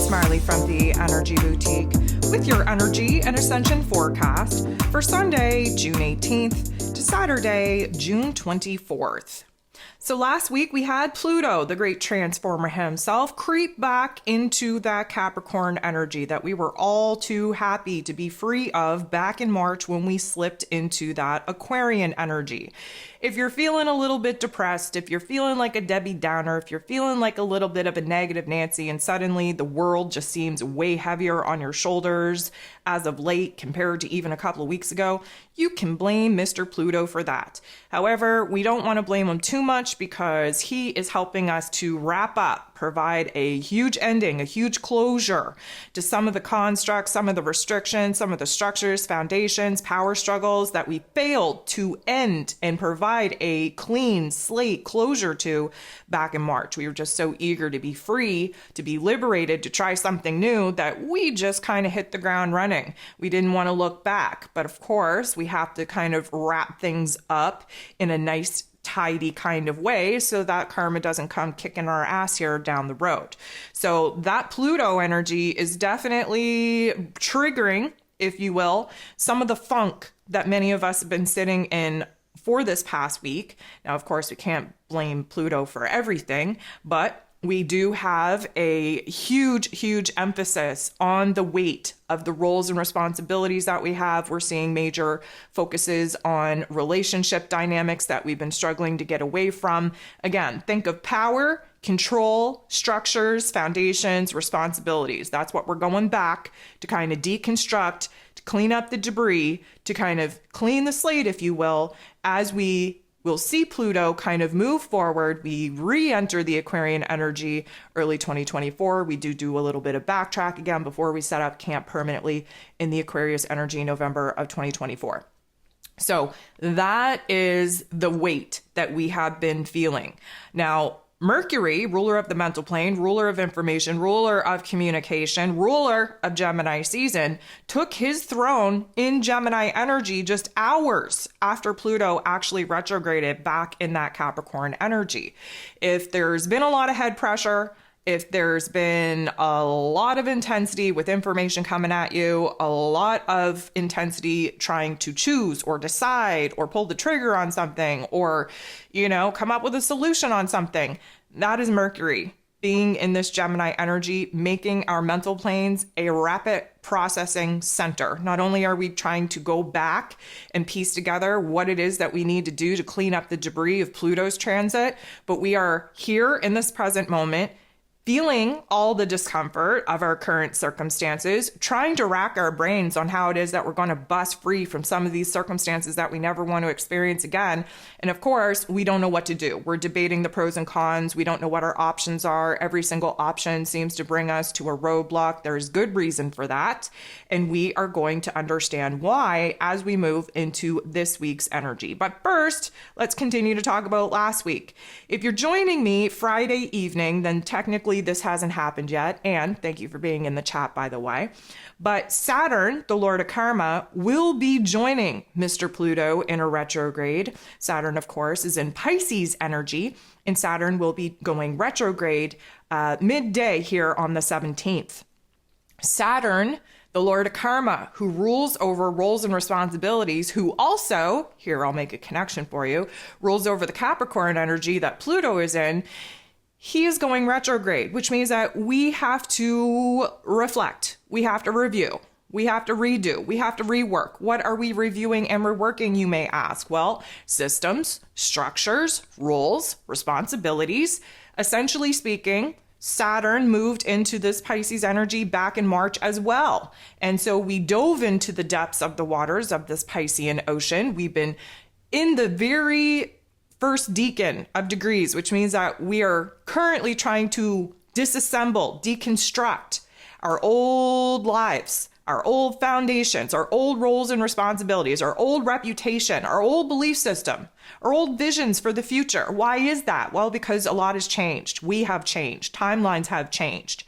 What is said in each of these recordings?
Marley from the Energy Boutique with your energy and ascension forecast for Sunday, June 18th to Saturday, June 24th. So last week we had Pluto, the great transformer himself, creep back into that Capricorn energy that we were all too happy to be free of back in March when we slipped into that Aquarian energy. If you're feeling a little bit depressed, if you're feeling like a Debbie Downer, if you're feeling like a little bit of a negative Nancy and suddenly the world just seems way heavier on your shoulders as of late compared to even a couple of weeks ago, you can blame Mr. Pluto for that. However, we don't want to blame him too much because he is helping us to wrap up, provide a huge ending, a huge closure to some of the constructs, some of the restrictions, some of the structures, foundations, power struggles that we failed to end and provide a clean slate closure to back in March. We were just so eager to be free, to be liberated, to try something new that we just kind of hit the ground running. We didn't want to look back, but of course we have to kind of wrap things up in a nice tidy kind of way so that karma doesn't come kicking our ass here down the road. So that Pluto energy is definitely triggering, if you will, some of the funk that many of us have been sitting in for this past week. Now, of course, we can't blame Pluto for everything, but we do have a huge emphasis on the weight of the roles and responsibilities that we have. We're seeing major focuses on relationship dynamics that we've been struggling to get away from. Again, think of power, control, structures, foundations, responsibilities. That's what we're going back to kind of deconstruct, to clean up the debris, to kind of clean the slate, if you will, as we will see Pluto kind of move forward. We re-enter the Aquarian energy early 2024. We do a little bit of backtrack again before we set up camp permanently in the Aquarius energy in November of 2024. So that is the weight that we have been feeling. Now, Mercury, ruler of the mental plane, ruler of information, ruler of communication, ruler of Gemini season, took his throne in Gemini energy just hours after Pluto actually retrograded back in that Capricorn energy. If there's been a lot of head pressure, if there's been a lot of intensity with information coming at you, a lot of intensity trying to choose or decide or pull the trigger on something or, come up with a solution on something, that is Mercury being in this Gemini energy, making our mental planes a rapid processing center. Not only are we trying to go back and piece together what it is that we need to do to clean up the debris of Pluto's transit, but we are here in this present moment, feeling all the discomfort of our current circumstances, trying to rack our brains on how it is that we're going to bust free from some of these circumstances that we never want to experience again. And of course, we don't know what to do. We're debating the pros and cons. We don't know what our options are. Every single option seems to bring us to a roadblock. There's good reason for that. And we are going to understand why as we move into this week's energy. But first, let's continue to talk about last week. If you're joining me Friday evening, then technically this hasn't happened yet. And thank you for being in the chat, by the way. But Saturn, the Lord of Karma, will be joining Mr. Pluto in a retrograde. Saturn, of course, is in Pisces energy, and Saturn will be going retrograde midday here on the 17th. Saturn, the Lord of Karma, who rules over roles and responsibilities, who also, here I'll make a connection for you, rules over the Capricorn energy that Pluto is in. He is going retrograde, which means that we have to reflect, we have to review, we have to redo, we have to rework. What are we reviewing and reworking, you may ask? Well, systems, structures, roles, responsibilities. Essentially speaking, Saturn moved into this Pisces energy back in March as well. And so we dove into the depths of the waters of this Piscean ocean. We've been in the very first decan of degrees, which means that we are currently trying to disassemble, deconstruct our old lives, our old foundations, our old roles and responsibilities, our old reputation, our old belief system, our old visions for the future. Why is that? Well, because a lot has changed. We have changed. Timelines have changed.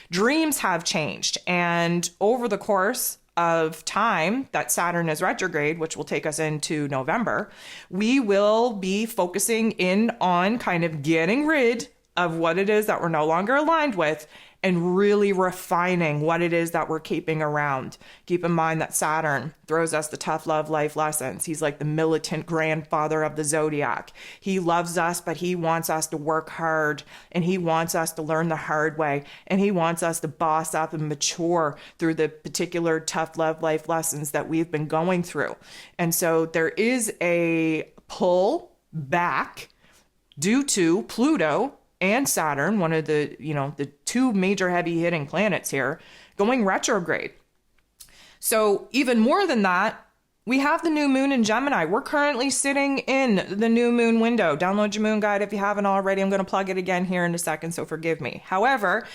Dreams have changed. And over the course of time that Saturn is retrograde, which will take us into November, we will be focusing in on kind of getting rid of what it is that we're no longer aligned with and really refining what it is that we're keeping around. Keep in mind that Saturn throws us the tough love life lessons. He's like the militant grandfather of the zodiac. He loves us, but he wants us to work hard, and he wants us to learn the hard way, and he wants us to boss up and mature through the particular tough love life lessons that we've been going through. And so there is a pull back due to Pluto and Saturn, one of the, the two major heavy hitting planets here, going retrograde. So even more than that, we have the new moon in Gemini. We're currently sitting in the new moon window. Download your moon guide if you haven't already. I'm going to plug it again here in a second, so forgive me. However,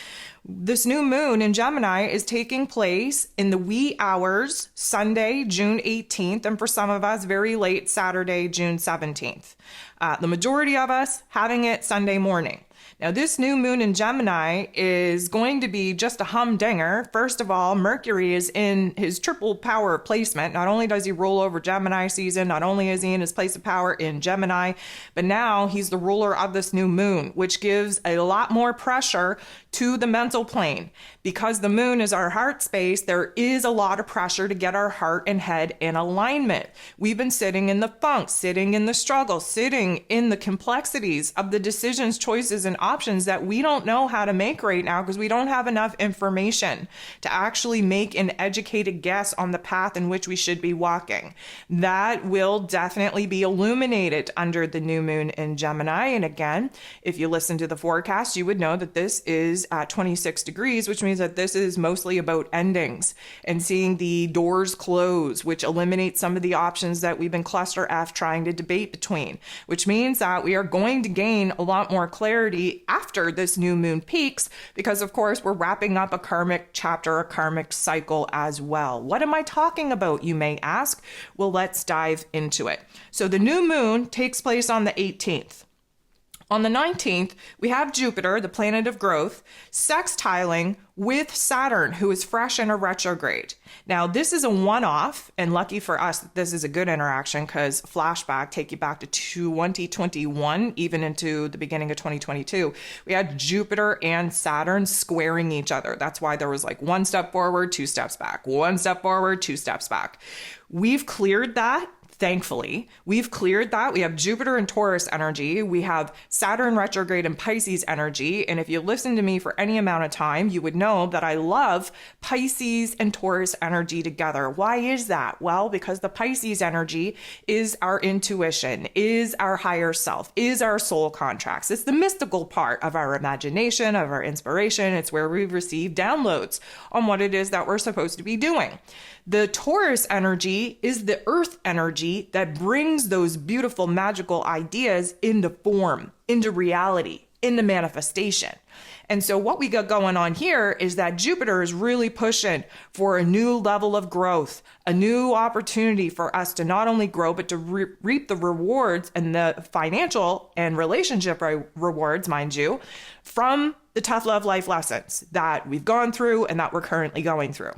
this new moon in Gemini is taking place in the wee hours, Sunday, June 18th, and for some of us, very late Saturday, June 17th. The majority of us having it Sunday morning. Now, this new moon in Gemini is going to be just a humdinger. First of all, Mercury is in his triple power placement. Not only does he rule over Gemini season, not only is he in his place of power in Gemini, but now he's the ruler of this new moon, which gives a lot more pressure to the mental plane. Because the moon is our heart space, there is a lot of pressure to get our heart and head in alignment. We've been sitting in the funk, sitting in the struggle, sitting in the complexities of the decisions, choices, and options that we don't know how to make right now because we don't have enough information to actually make an educated guess on the path in which we should be walking. That will definitely be illuminated under the new moon in Gemini. And again, if you listen to the forecast, you would know that this is at 26 degrees, which means that this is mostly about endings and seeing the doors close, which eliminates some of the options that we've been cluster F trying to debate between, which means that we are going to gain a lot more clarity after this new moon peaks, because of course we're wrapping up a karmic chapter, a karmic cycle as well. What am I talking about, you may ask? Well, let's dive into it. So the new moon takes place on the 18th. On the 19th, we have Jupiter, the planet of growth, sextiling with Saturn, who is fresh in a retrograde. Now, this is a one-off, and lucky for us, this is a good interaction because flashback, take you back to 2021, even into the beginning of 2022. We had Jupiter and Saturn squaring each other. That's why there was like one step forward, two steps back, one step forward, two steps back. We've cleared that. Thankfully, we've cleared that. We have Jupiter and Taurus energy. We have Saturn retrograde and Pisces energy. And if you listen to me for any amount of time, you would know that I love Pisces and Taurus energy together. Why is that? Well, because the Pisces energy is our intuition, is our higher self, is our soul contracts. It's the mystical part of our imagination, of our inspiration. It's where we receive downloads on what it is that we're supposed to be doing. The Taurus energy is the earth energy that brings those beautiful, magical ideas into form, into reality, into manifestation. And so what we got going on here is that Jupiter is really pushing for a new level of growth, a new opportunity for us to not only grow, but to reap the rewards and the financial and relationship rewards, mind you, from the tough love life lessons that we've gone through and that we're currently going through.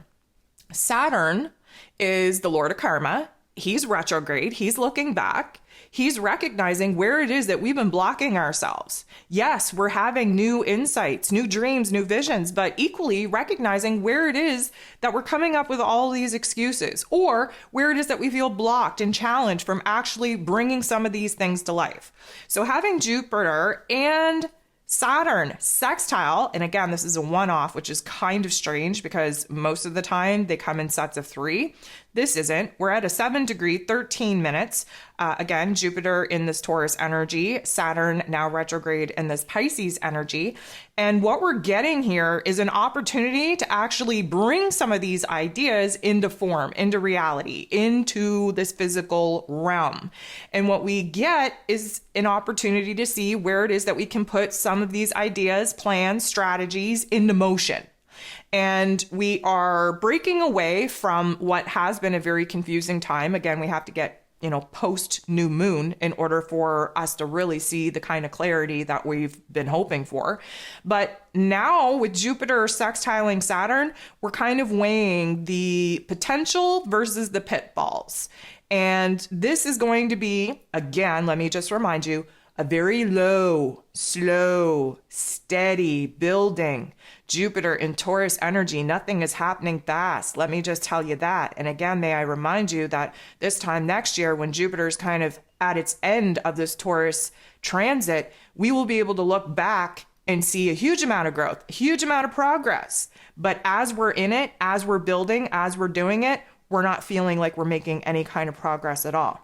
Saturn is the Lord of Karma. He's retrograde. He's looking back. He's recognizing where it is that we've been blocking ourselves. Yes, we're having new insights, new dreams, new visions, but equally recognizing where it is that we're coming up with all these excuses, or where it is that we feel blocked and challenged from actually bringing some of these things to life. So having Jupiter and Saturn sextile, and again, this is a one-off, which is kind of strange because most of the time they come in sets of 3. This isn't. We're at a 7 degree, 13 minutes. Again, Jupiter in this Taurus energy, Saturn now retrograde in this Pisces energy. And what we're getting here is an opportunity to actually bring some of these ideas into form, into reality, into this physical realm. And what we get is an opportunity to see where it is that we can put some of these ideas, plans, strategies into motion. And we are breaking away from what has been a very confusing time. Again, we have to get, post new moon in order for us to really see the kind of clarity that we've been hoping for. But now with Jupiter sextiling Saturn, we're kind of weighing the potential versus the pitfalls. And this is going to be, again, let me just remind you, a very low, slow, steady building. Jupiter in Taurus energy, nothing is happening fast. Let me just tell you that. And again, may I remind you that this time next year, when Jupiter is kind of at its end of this Taurus transit, we will be able to look back and see a huge amount of growth, a huge amount of progress. But as we're in it, as we're building, as we're doing it, we're not feeling like we're making any kind of progress at all.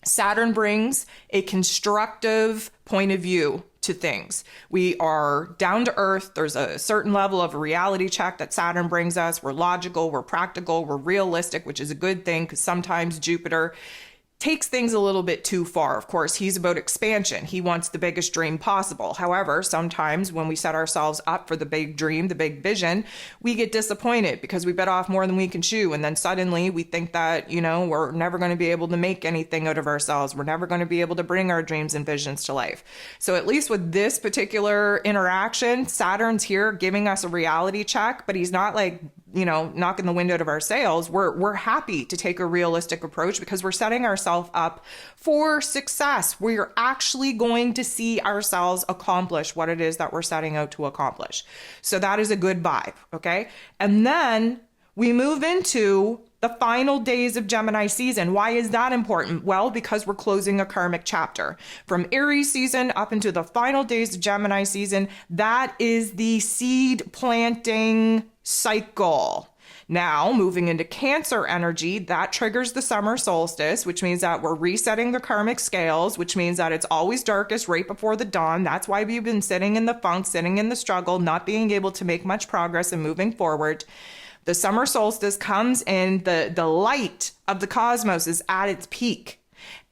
Saturn brings a constructive point of view to things. We are down to earth. There's a certain level of reality check that Saturn brings us. We're logical, we're practical, we're realistic, which is a good thing because sometimes Jupiter takes things a little bit too far. Of course, he's about expansion. He wants the biggest dream possible. However, sometimes when we set ourselves up for the big dream, the big vision, we get disappointed because we bit off more than we can chew. And then suddenly we think that, we're never going to be able to make anything out of ourselves. We're never going to be able to bring our dreams and visions to life. So at least with this particular interaction, Saturn's here giving us a reality check, but he's not like, knocking the wind out of our sails. We're happy to take a realistic approach because we're setting ourselves up for success. We're actually going to see ourselves accomplish what it is that we're setting out to accomplish. So that is a good vibe. Okay. And then we move into the final days of Gemini season. Why is that important? Well, because we're closing a karmic chapter. From Aries season up into the final days of Gemini season, that is the seed planting cycle. Now, moving into Cancer energy, that triggers the summer solstice, which means that we're resetting the karmic scales, which means that it's always darkest right before the dawn. That's why we've been sitting in the funk, sitting in the struggle, not being able to make much progress and moving forward. The summer solstice comes in, the light of the cosmos is at its peak.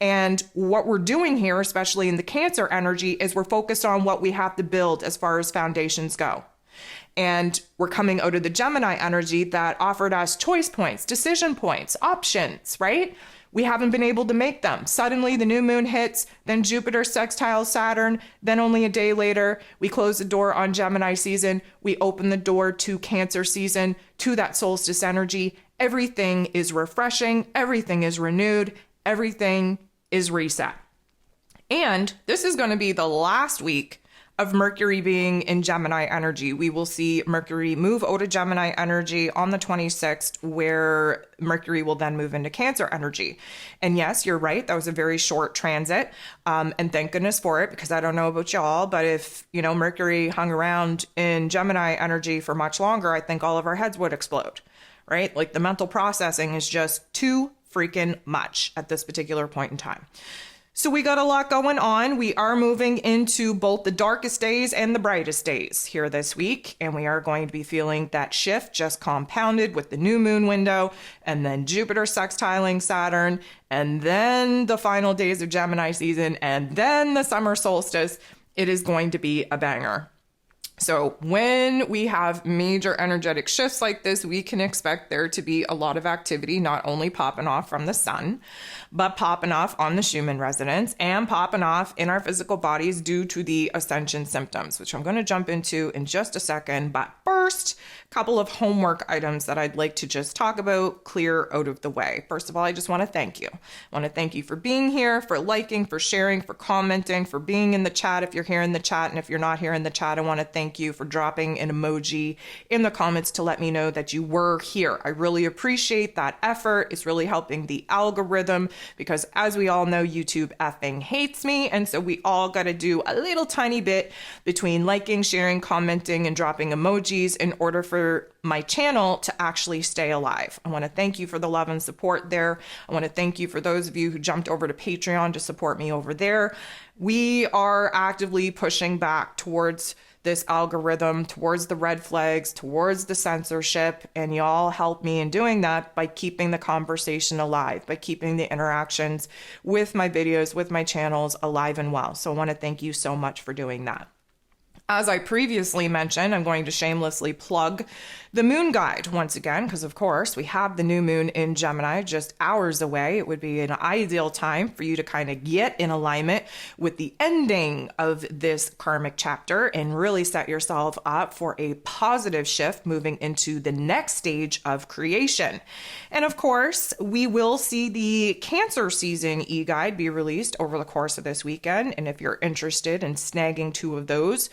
And what we're doing here, especially in the Cancer energy, is we're focused on what we have to build as far as foundations go. And we're coming out of the Gemini energy that offered us choice points, decision points, options, right? We haven't been able to make them. Suddenly the new moon hits, then Jupiter sextiles Saturn, then only a day later, we close the door on Gemini season. We open the door to Cancer season, to that solstice energy. Everything is refreshing. Everything is renewed. Everything is reset. And this is going to be the last week of Mercury being in Gemini energy. We will see Mercury move out of Gemini energy on the 26th, where Mercury will then move into Cancer energy. And yes, you're right. That was a very short transit. And thank goodness for it, because I don't know about y'all, but if, Mercury hung around in Gemini energy for much longer, I think all of our heads would explode, right? Like the mental processing is just too freaking much at this particular point in time. So we got a lot going on. We are moving into both the darkest days and the brightest days here this week. And we are going to be feeling that shift just compounded with the new moon window and then Jupiter sextiling Saturn and then the final days of Gemini season and then the summer solstice. It is going to be a banger. So when we have major energetic shifts like this, we can expect there to be a lot of activity, not only popping off from the sun, but popping off on the Schumann Resonance and popping off in our physical bodies due to the Ascension symptoms, which I'm going to jump into in just a second. But first, a couple of homework items that I'd like to just talk about, clear out of the way. First of all, I just want to thank you. I want to thank you for being here, for liking, for sharing, for commenting, for being in the chat if you're here in the chat. And if you're not here in the chat, I want to thank you for dropping an emoji in the comments to let me know that you were here. I really appreciate that effort. It's really helping the algorithm because, as we all know, YouTube effing hates me. And so we all got to do a little tiny bit between liking, sharing, commenting, and dropping emojis in order for my channel to actually stay alive. I want to thank you for the love and support there. I want to thank you for those of you who jumped over to Patreon to support me over there. We are actively pushing back towards this algorithm, towards the red flags, towards the censorship, and y'all help me in doing that by keeping the conversation alive, by keeping the interactions with my videos, with my channels alive and well. So I want to thank you so much for doing that. As I previously mentioned, I'm going to shamelessly plug the moon guide once again, because of course we have the new moon in Gemini just hours away. It would be an ideal time for you to kind of get in alignment with the ending of this karmic chapter and really set yourself up for a positive shift moving into the next stage of creation. And of course, we will see the Cancer season e-guide be released over the course of this weekend. And if you're interested in snagging 2 of those,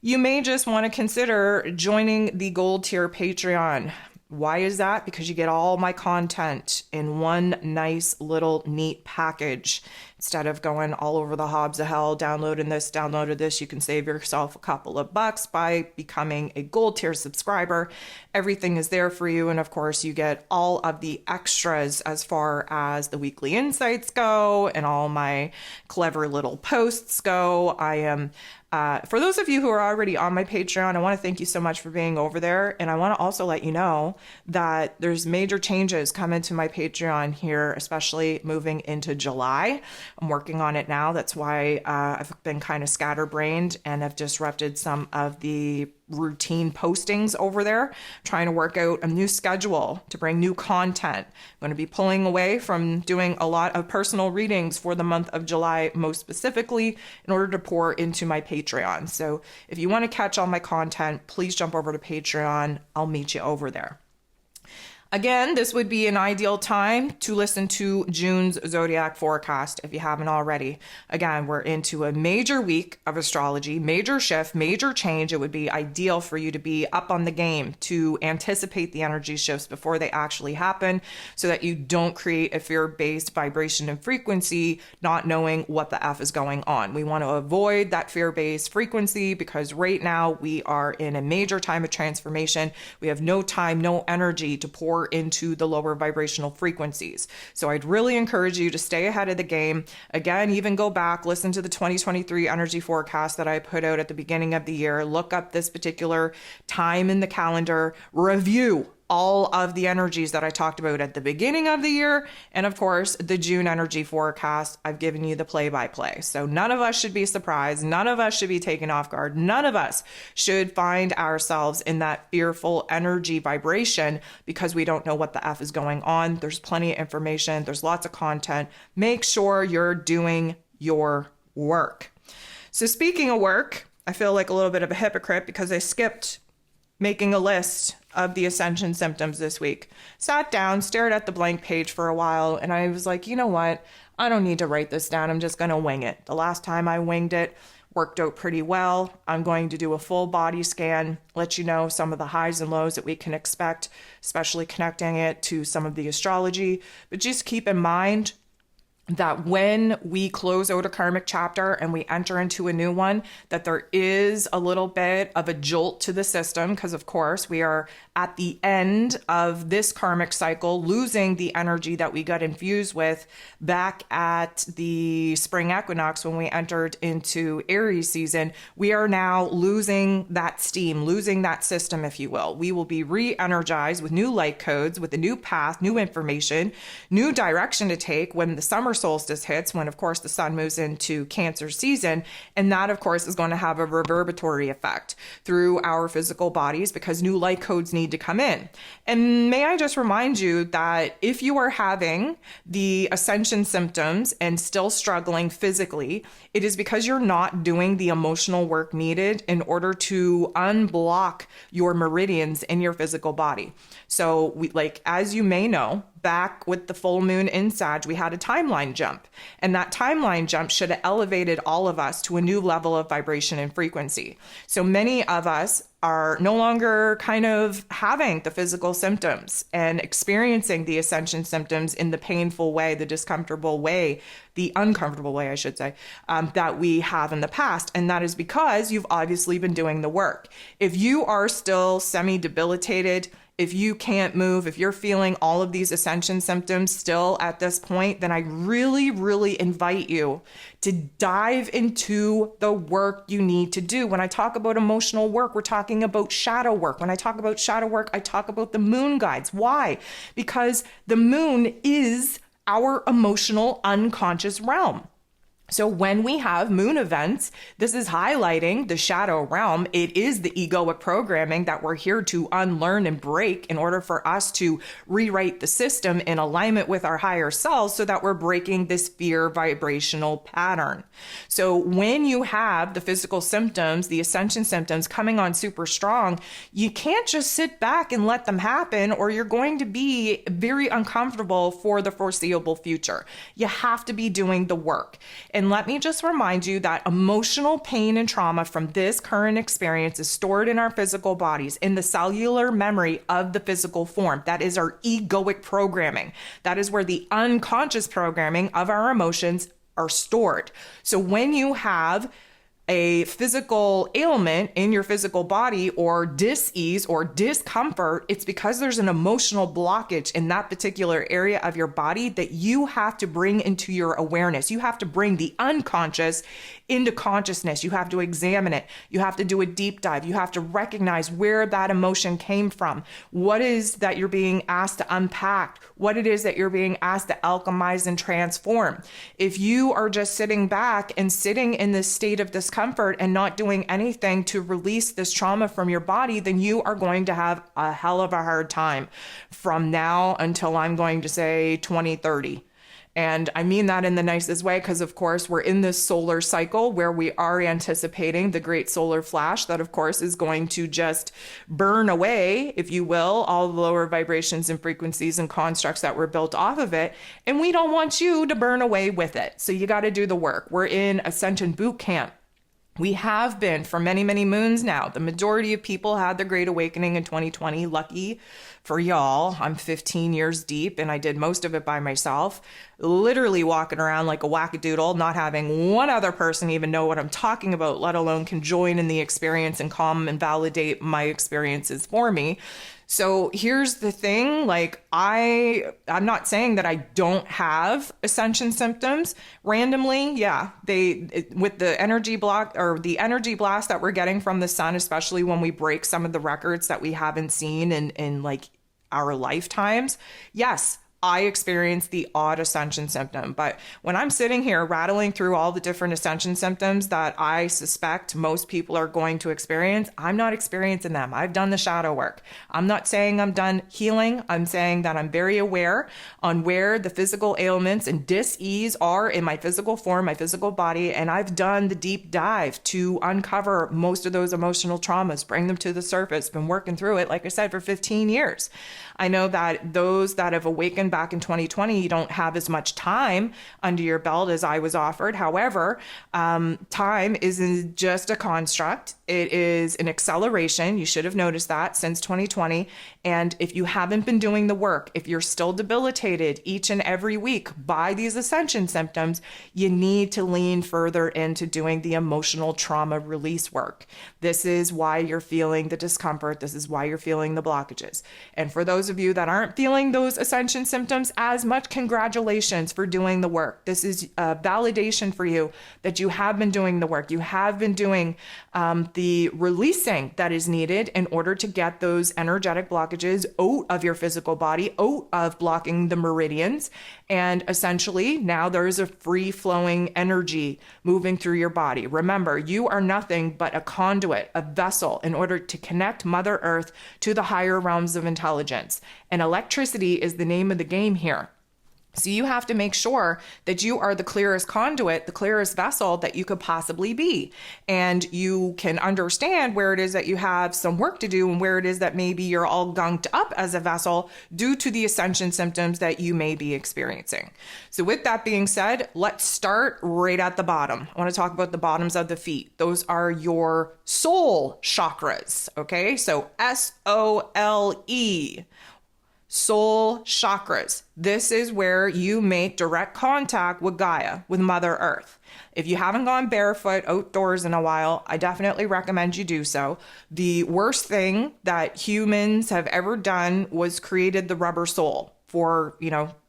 you may just want to consider joining the gold tier Patreon. Why is that? Because you get all my content in one nice little neat package. Instead of going all over the hobs of hell, downloading this, you can save yourself a couple of bucks by becoming a gold tier subscriber. Everything is there for you. And of course, you get all of the extras as far as the weekly insights go and all my clever little posts go. I am for those of you who are already on my Patreon, I want to thank you so much for being over there. And I want to also let you know that there's major changes coming to my Patreon here, especially moving into July. I'm working on it now. That's why I've been kind of scatterbrained and have disrupted some of the routine postings over there, trying to work out a new schedule to bring new content. I'm going to be pulling away from doing a lot of personal readings for the month of July, most specifically, in order to pour into my Patreon. So if you want to catch all my content, please jump over to Patreon. I'll meet you over there. Again, this would be an ideal time to listen to June's zodiac forecast if you haven't already. Again, we're into a major week of astrology, major shift, major change. It would be ideal for you to be up on the game to anticipate the energy shifts before they actually happen so that you don't create a fear-based vibration and frequency, not knowing what the F is going on. We want to avoid that fear-based frequency because right now we are in a major time of transformation. We have no time, no energy to pour into the lower vibrational frequencies. So I'd really encourage you to stay ahead of the game. Again, even go back, listen to the 2023 energy forecast that I put out at the beginning of the year, look up this particular time in the calendar, review all of the energies that I talked about at the beginning of the year. And of course, the June energy forecast, I've given you the play-by-play. So none of us should be surprised. None of us should be taken off guard. None of us should find ourselves in that fearful energy vibration because we don't know what the F is going on. There's plenty of information. There's lots of content. Make sure you're doing your work. So speaking of work, I feel like a little bit of a hypocrite because I skipped making a list of the Ascension symptoms this week. Sat down, stared at the blank page for a while, and I was like, you know what? I don't need to write this down. I'm just going to wing it. The last time I winged it worked out pretty well. I'm going to do a full body scan, let you know some of the highs and lows that we can expect, especially connecting it to some of the astrology. But just keep in mind that when we close out a karmic chapter and we enter into a new one, that there is a little bit of a jolt to the system because, of course, we are at the end of this karmic cycle, losing the energy that we got infused with back at the spring equinox when we entered into Aries season. We are now losing that steam, losing that system, if you will. We will be re-energized with new light codes, with a new path, new information, new direction to take when the summer solstice hits, when of course the sun moves into Cancer season. And that of course is going to have a reverberatory effect through our physical bodies because new light codes need to come in. And may I just remind you that if you are having the Ascension symptoms and still struggling physically, it is because you're not doing the emotional work needed in order to unblock your meridians in your physical body. So as you may know, back with the full moon in Sag, we had a timeline jump. And that timeline jump should have elevated all of us to a new level of vibration and frequency. So many of us are no longer kind of having the physical symptoms and experiencing the Ascension symptoms in the painful way, the discomfortable way, the uncomfortable way, I should say, that we have in the past. And that is because you've obviously been doing the work. If you are still semi-debilitated, if you can't move, if you're feeling all of these Ascension symptoms still at this point, then I really, really invite you to dive into the work you need to do. When I talk about emotional work, we're talking about shadow work. When I talk about shadow work, I talk about the moon guides. Why? Because the moon is our emotional unconscious realm. So when we have moon events, this is highlighting the shadow realm. It is the egoic programming that we're here to unlearn and break in order for us to rewrite the system in alignment with our higher selves so that we're breaking this fear vibrational pattern. So when you have the physical symptoms, the ascension symptoms coming on super strong, you can't just sit back and let them happen, or you're going to be very uncomfortable for the foreseeable future. You have to be doing the work. And let me just remind you that emotional pain and trauma from this current experience is stored in our physical bodies, in the cellular memory of the physical form. That is our egoic programming. That is where the unconscious programming of our emotions are stored. So when you have a physical ailment in your physical body, or dis-ease or discomfort, it's because there's an emotional blockage in that particular area of your body that you have to bring into your awareness. You have to bring the unconscious into consciousness. You have to examine it. You have to do a deep dive. You have to recognize where that emotion came from, what is that you're being asked to unpack, what it is that you're being asked to alchemize and transform. If you are just sitting back and sitting in this state of discomfort and not doing anything to release this trauma from your body, then you are going to have a hell of a hard time from now until, I'm going to say, 2030. And I mean that in the nicest way, because of course we're in this solar cycle where we are anticipating the great solar flash that of course is going to just burn away, if you will, all the lower vibrations and frequencies and constructs that were built off of it. And we don't want you to burn away with it. So you got to do the work. We're in Ascension boot camp. We have been for many, many moons now. The majority of people had the Great Awakening in 2020. Lucky for y'all, I'm 15 years deep and I did most of it by myself, literally walking around like a wackadoodle, not having one other person even know what I'm talking about, let alone can join in the experience and come and validate my experiences for me. So here's the thing, like I'm not saying that I don't have ascension symptoms randomly. Yeah, with the energy block or the energy blast that we're getting from the sun, especially when we break some of the records that we haven't seen in like our lifetimes. Yes, I experience the odd ascension symptom, but when I'm sitting here rattling through all the different ascension symptoms that I suspect most people are going to experience, I'm not experiencing them. I've done the shadow work. I'm not saying I'm done healing. I'm saying that I'm very aware on where the physical ailments and dis-ease are in my physical form, my physical body, and I've done the deep dive to uncover most of those emotional traumas, bring them to the surface, been working through it, like I said, for 15 years. I know that those that have awakened back in 2020, you don't have as much time under your belt as I was offered. However, time isn't just a construct. It is an acceleration. You should have noticed that since 2020. And if you haven't been doing the work, if you're still debilitated each and every week by these ascension symptoms, you need to lean further into doing the emotional trauma release work. This is why you're feeling the discomfort. This is why you're feeling the blockages. And for those of you that aren't feeling those ascension symptoms as much, congratulations for doing the work. This is a validation for you that you have been doing the work. You have been doing the releasing that is needed in order to get those energetic blockages out of your physical body, out of blocking the meridians. And essentially now there is a free flowing energy moving through your body. Remember, you are nothing but a conduit, a vessel in order to connect Mother Earth to the higher realms of intelligence. And electricity is the name of the game here. So you have to make sure that you are the clearest conduit, the clearest vessel that you could possibly be. And you can understand where it is that you have some work to do and where it is that maybe you're all gunked up as a vessel due to the ascension symptoms that you may be experiencing. So with that being said, let's start right at the bottom. I want to talk about the bottoms of the feet. Those are your soul chakras, okay? So SOLE. Soul chakras. This is where you make direct contact with Gaia, with Mother Earth. If you haven't gone barefoot outdoors in a while, I definitely recommend you do so. The worst thing that humans have ever done was created the rubber sole for,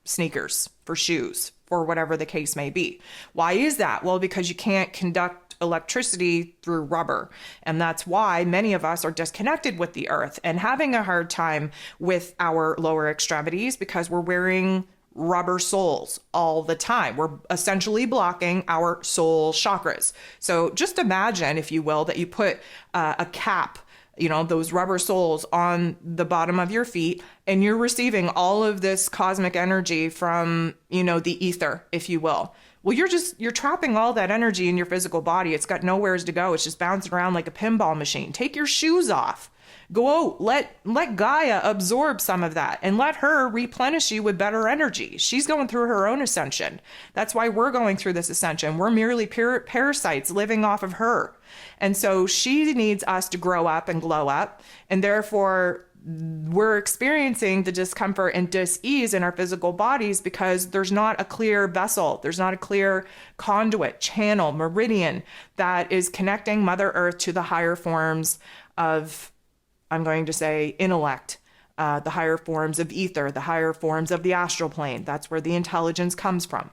sneakers, for shoes, for whatever the case may be. Why is that? Well, because you can't conduct electricity through rubber. And that's why many of us are disconnected with the earth and having a hard time with our lower extremities because we're wearing rubber soles all the time. We're essentially blocking our soul chakras. So just imagine, if you will, that you put a cap, those rubber soles on the bottom of your feet, and you're receiving all of this cosmic energy from, the ether, if you will. Well, you're trapping all that energy in your physical body. It's got nowheres to go. It's just bouncing around like a pinball machine. Take your shoes off. Go out, let Gaia absorb some of that and let her replenish you with better energy. She's going through her own ascension. That's why we're going through this ascension. We're merely parasites living off of her. And so she needs us to grow up and glow up. And therefore, we're experiencing the discomfort and dis-ease in our physical bodies because there's not a clear vessel. There's not a clear conduit, channel, meridian that is connecting Mother Earth to the higher forms of, I'm going to say, intellect, the higher forms of ether, the higher forms of the astral plane. That's where the intelligence comes from.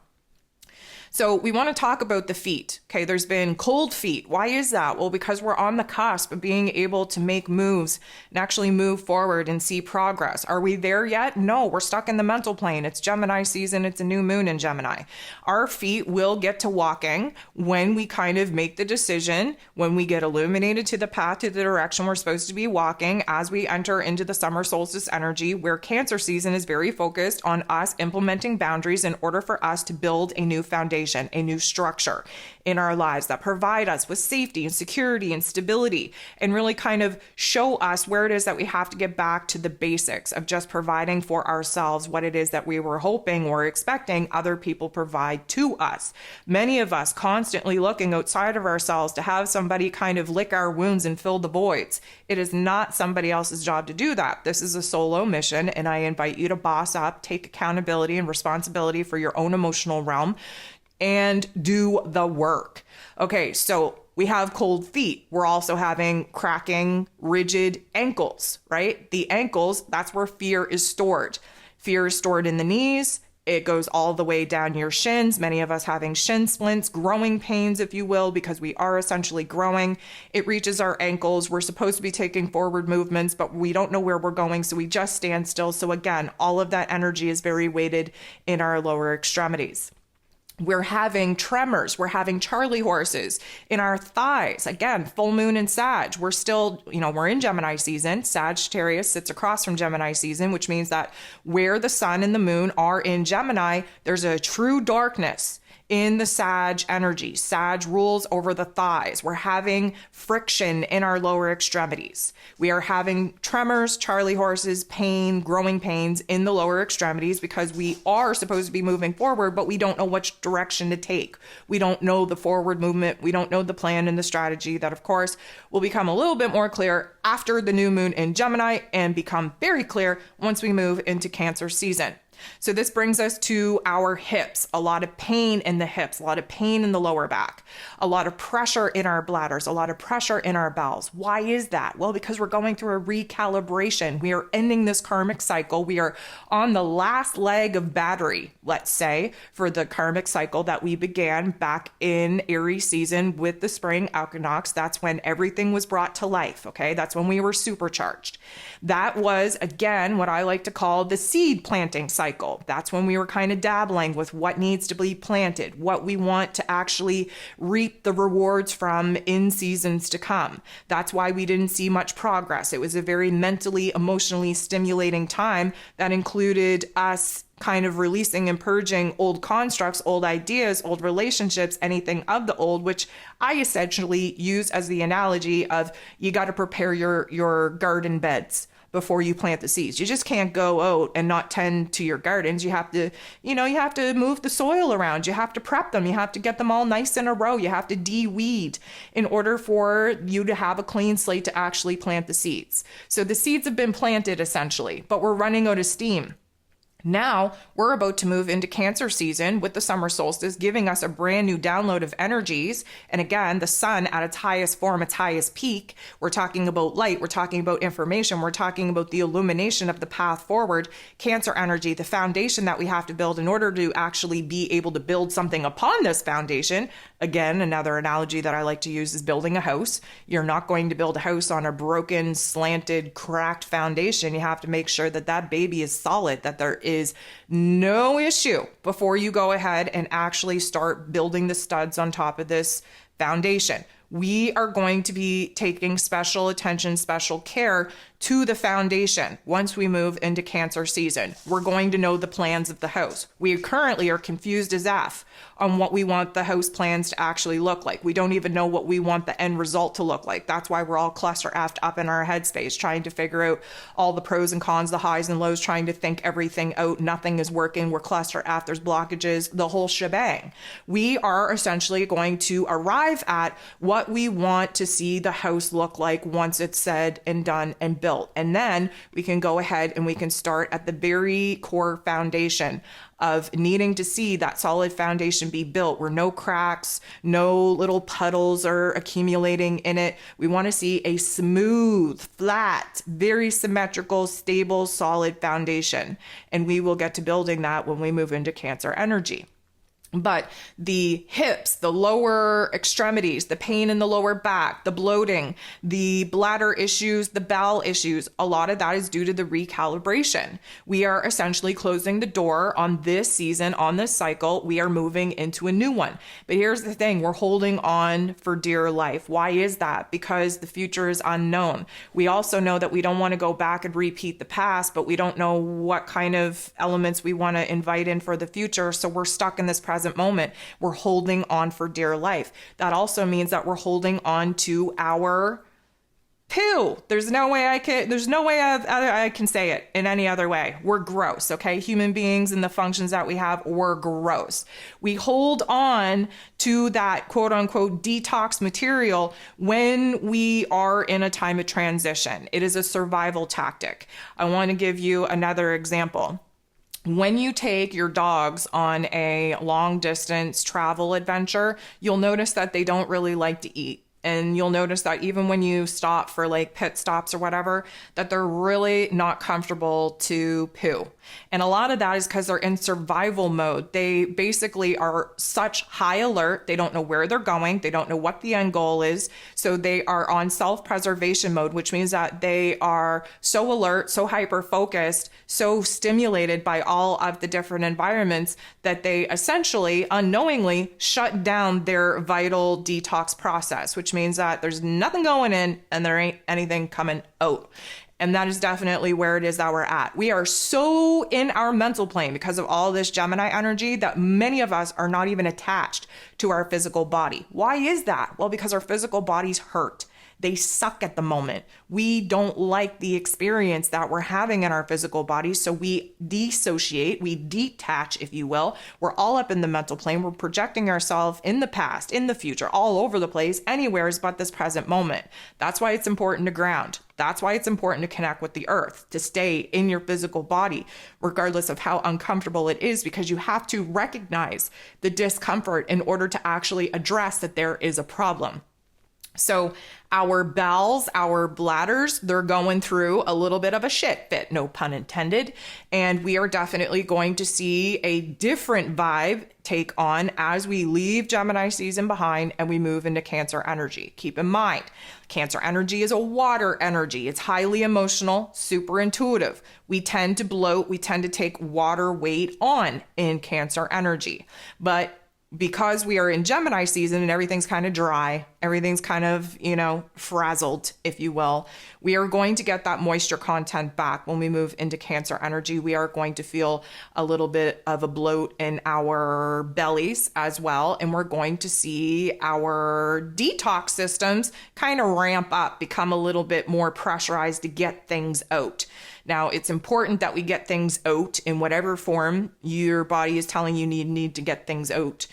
So we want to talk about the feet. Okay, there's been cold feet. Why is that? Well, because we're on the cusp of being able to make moves and actually move forward and see progress. Are we there yet? No, we're stuck in the mental plane. It's Gemini season. It's a new moon in Gemini. Our feet will get to walking when we kind of make the decision, when we get illuminated to the path, to the direction we're supposed to be walking as we enter into the summer solstice energy, where Cancer season is very focused on us implementing boundaries in order for us to build a new foundation, a new structure in our lives that provide us with safety and security and stability, and really kind of show us where it is that we have to get back to the basics of just providing for ourselves what it is that we were hoping or expecting other people provide to us. Many of us constantly looking outside of ourselves to have somebody kind of lick our wounds and fill the voids. It is not somebody else's job to do that. This is a solo mission, and I invite you to boss up, take accountability and responsibility for your own emotional realm, and do the work. Okay, so we have cold feet. We're also having cracking, rigid ankles, right? The ankles, that's where fear is stored. Fear is stored in the knees. It goes all the way down your shins. Many of us having shin splints, growing pains, if you will, because we are essentially growing. It reaches our ankles. We're supposed to be taking forward movements, but we don't know where we're going, so we just stand still. So again, all of that energy is very weighted in our lower extremities. We're having tremors. We're having Charlie horses in our thighs. Again, full moon in Sag. We're still, we're in Gemini season. Sagittarius sits across from Gemini season, which means that where the sun and the moon are in Gemini, there's a true darkness in the Sag energy. Sag rules over the thighs. We're having friction in our lower extremities. We are having tremors, Charlie horses, pain, growing pains in the lower extremities because we are supposed to be moving forward, but we don't know which direction to take. We don't know the forward movement. We don't know the plan and the strategy. That, of course, will become a little bit more clear after the new moon in Gemini and become very clear once we move into Cancer season. So this brings us to our hips. A lot of pain in the hips, a lot of pain in the lower back, a lot of pressure in our bladders, a lot of pressure in our bowels. Why is that? Well, because we're going through a recalibration. We are ending this karmic cycle. We are on the last leg of battery, let's say, for the karmic cycle that we began back in Aries season with the spring equinox. That's when everything was brought to life, okay? That's when we were supercharged. That was, again, what I like to call the seed planting cycle. That's when we were kind of dabbling with what needs to be planted, what we want to actually reap the rewards from in seasons to come. That's why we didn't see much progress. It was a very mentally, emotionally stimulating time that included us kind of releasing and purging old constructs, old ideas, old relationships, anything of the old, which I essentially use as the analogy of you got to prepare your garden beds before you plant the seeds. You just can't go out and not tend to your gardens. You have to, you have to move the soil around. You have to prep them. You have to get them all nice in a row. You have to de-weed in order for you to have a clean slate to actually plant the seeds. So the seeds have been planted essentially, but we're running out of steam. Now we're about to move into Cancer season with the summer solstice, giving us a brand new download of energies. And again, the sun at its highest form, its highest peak. We're talking about light. We're talking about information. We're talking about the illumination of the path forward. Cancer energy, the foundation that we have to build in order to actually be able to build something upon this foundation. Again, another analogy that I like to use is building a house. You're not going to build a house on a broken, slanted, cracked foundation. You have to make sure that that baby is solid, that there is no issue before you go ahead and actually start building the studs on top of this foundation. We are going to be taking special attention, special care to the foundation once we move into Cancer season. We're going to know the plans of the house. We currently are confused as F on what we want the house plans to actually look like. We don't even know what we want the end result to look like. That's why we're all cluster effed up in our headspace, trying to figure out all the pros and cons, the highs and lows, trying to think everything out. Nothing is working. We're cluster effed. There's blockages, the whole shebang. We are essentially going to arrive at what we want to see the house look like once it's said and done and built. And then we can go ahead and we can start at the very core foundation of needing to see that solid foundation be built where no cracks, no little puddles are accumulating in it. We want to see a smooth, flat, very symmetrical, stable, solid foundation. And we will get to building that when we move into Cancer energy. But the hips, the lower extremities, the pain in the lower back, the bloating, the bladder issues, the bowel issues, a lot of that is due to the recalibration. We are essentially closing the door on this season, on this cycle. We are moving into a new one. But here's the thing, we're holding on for dear life. Why is that? Because the future is unknown. We also know that we don't want to go back and repeat the past, but we don't know what kind of elements we want to invite in for the future. So we're stuck in this present moment. We're holding on for dear life. That also means that we're holding on to our poo. There's no way I can say it in any other way. We're gross, okay? Human beings and the functions that we have, we're gross. We hold on to that quote unquote detox material when we are in a time of transition. It is a survival tactic. I want to give you another example. When you take your dogs on a long distance travel adventure, you'll notice that they don't really like to eat. And you'll notice that even when you stop for like pit stops or whatever, that they're really not comfortable to poo. And a lot of that is because they're in survival mode. They basically are such high alert. They don't know where they're going. They don't know what the end goal is. So they are on self-preservation mode, which means that they are so alert, so hyper-focused, so stimulated by all of the different environments that they essentially unknowingly shut down their vital detox process, which means that there's nothing going in and there ain't anything coming out. And that is definitely where it is that we're at. We are so in our mental plane because of all this Gemini energy that many of us are not even attached to our physical body. Why is that? Well, because our physical bodies hurt. They suck at the moment. We don't like the experience that we're having in our physical bodies. So we dissociate, we detach, if you will. We're all up in the mental plane. We're projecting ourselves in the past, in the future, all over the place, anywhere but this present moment. That's why it's important to ground. That's why it's important to connect with the earth, to stay in your physical body, regardless of how uncomfortable it is, because you have to recognize the discomfort in order to actually address that there is a problem. So our bowels, our bladders, they're going through a little bit of a shit fit, no pun intended. And we are definitely going to see a different vibe take on as we leave Gemini season behind and we move into Cancer energy. Keep in mind, Cancer energy is a water energy. It's highly emotional, super intuitive. We tend to bloat. We tend to take water weight on in Cancer energy. But because we are in Gemini season and everything's kind of dry, everything's kind of, frazzled, if you will, we are going to get that moisture content back when we move into Cancer energy. We are going to feel a little bit of a bloat in our bellies as well. And we're going to see our detox systems kind of ramp up, become a little bit more pressurized to get things out. Now, it's important that we get things out in whatever form your body is telling you need to get things out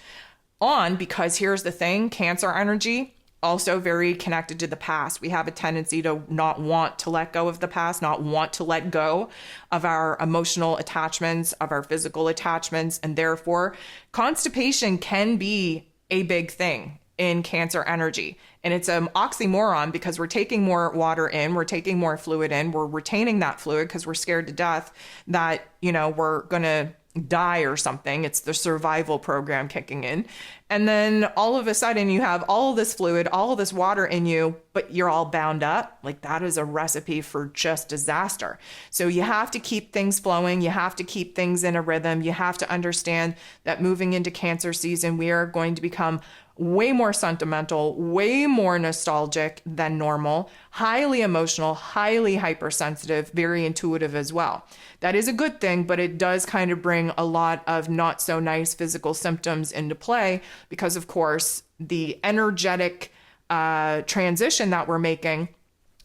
on, because here's the thing, Cancer energy, also very connected to the past. We have a tendency to not want to let go of the past, not want to let go of our emotional attachments, of our physical attachments, and therefore constipation can be a big thing in Cancer energy. And it's an oxymoron because we're taking more water in, we're taking more fluid in, we're retaining that fluid because we're scared to death that, we're going to die or something. It's the survival program kicking in. And then all of a sudden you have all of this fluid, all of this water in you, but you're all bound up, like that is a recipe for just disaster. So you have to keep things flowing. You have to keep things in a rhythm. You have to understand that moving into Cancer season, we are going to become way more sentimental, way more nostalgic than normal, highly emotional, highly hypersensitive, very intuitive as well. That is a good thing, but it does kind of bring a lot of not so nice physical symptoms into play because, of course, the energetic transition that we're making,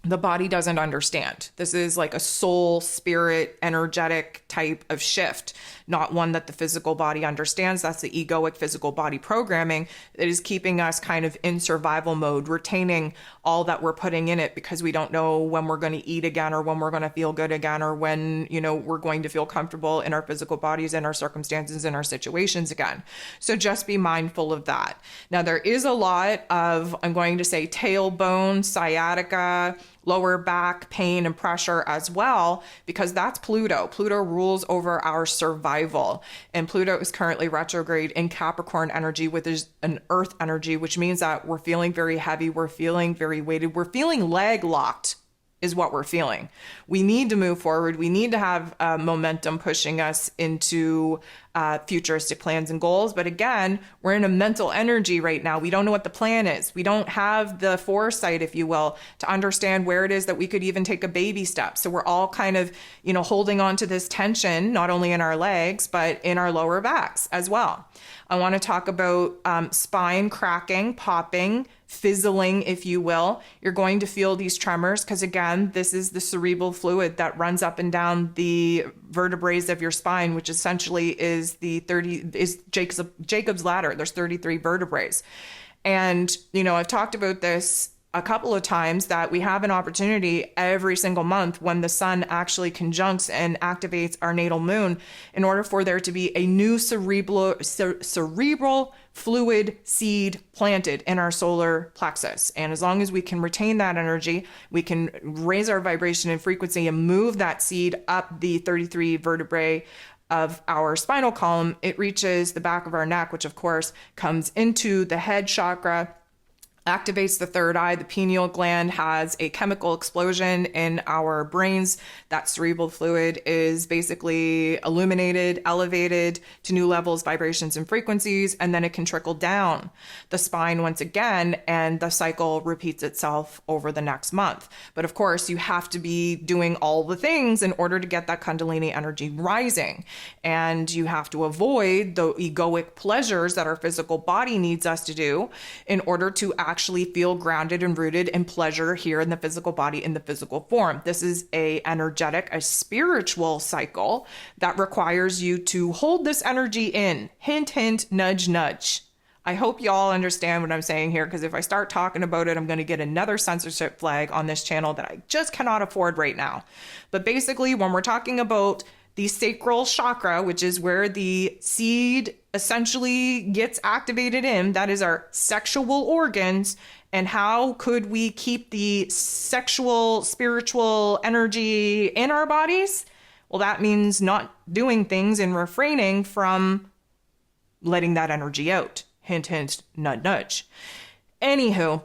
the body doesn't understand. This is like a soul, spirit, energetic type of shift, not one that the physical body understands. That's the egoic physical body programming that is keeping us kind of in survival mode, retaining all that we're putting in it because we don't know when we're going to eat again or when we're going to feel good again or when, we're going to feel comfortable in our physical bodies and our circumstances and our situations again. So just be mindful of that. Now, there is a lot of, I'm going to say, tailbone, sciatica, lower back pain and pressure as well, because that's Pluto. Pluto rules over our survival. And Pluto is currently retrograde in Capricorn energy, which is an earth energy, which means that we're feeling very heavy. We're feeling very weighted. We're feeling leg locked is what we're feeling. We need to move forward. We need to have momentum pushing us into futuristic plans and goals. But again, we're in a mental energy right now. We don't know what the plan is. We don't have the foresight, if you will, to understand where it is that we could even take a baby step. So we're all kind of, holding on to this tension, not only in our legs, but in our lower backs as well. I want to talk about spine cracking, popping, fizzling, if you will. You're going to feel these tremors because, again, this is the cerebral fluid that runs up and down the vertebrae of your spine, which essentially is Jacob's ladder. There's 33 vertebrae. And, I've talked about this a couple of times that we have an opportunity every single month when the sun actually conjuncts and activates our natal moon in order for there to be a new cerebral fluid seed planted in our solar plexus. And as long as we can retain that energy, we can raise our vibration and frequency and move that seed up the 33 vertebrae of our spinal column. It reaches the back of our neck, which of course comes into the head chakra, activates the third eye. The pineal gland has a chemical explosion in our brains. That cerebral fluid is basically illuminated, elevated to new levels, vibrations, and frequencies, and then it can trickle down the spine once again, and the cycle repeats itself over the next month. But of course, you have to be doing all the things in order to get that Kundalini energy rising. And you have to avoid the egoic pleasures that our physical body needs us to do in order to actually feel grounded and rooted in pleasure here in the physical body, in the physical form. This is a spiritual cycle that requires you to hold this energy in. Hint, hint, nudge, nudge. I hope you all understand what I'm saying here, because if I start talking about it, I'm going to get another censorship flag on this channel that I just cannot afford right now. But basically, when we're talking about the sacral chakra, which is where the seed essentially gets activated in, that is our sexual organs. And how could we keep the sexual, spiritual energy in our bodies? Well, that means not doing things and refraining from letting that energy out. Hint, hint, nudge, nudge. Anywho,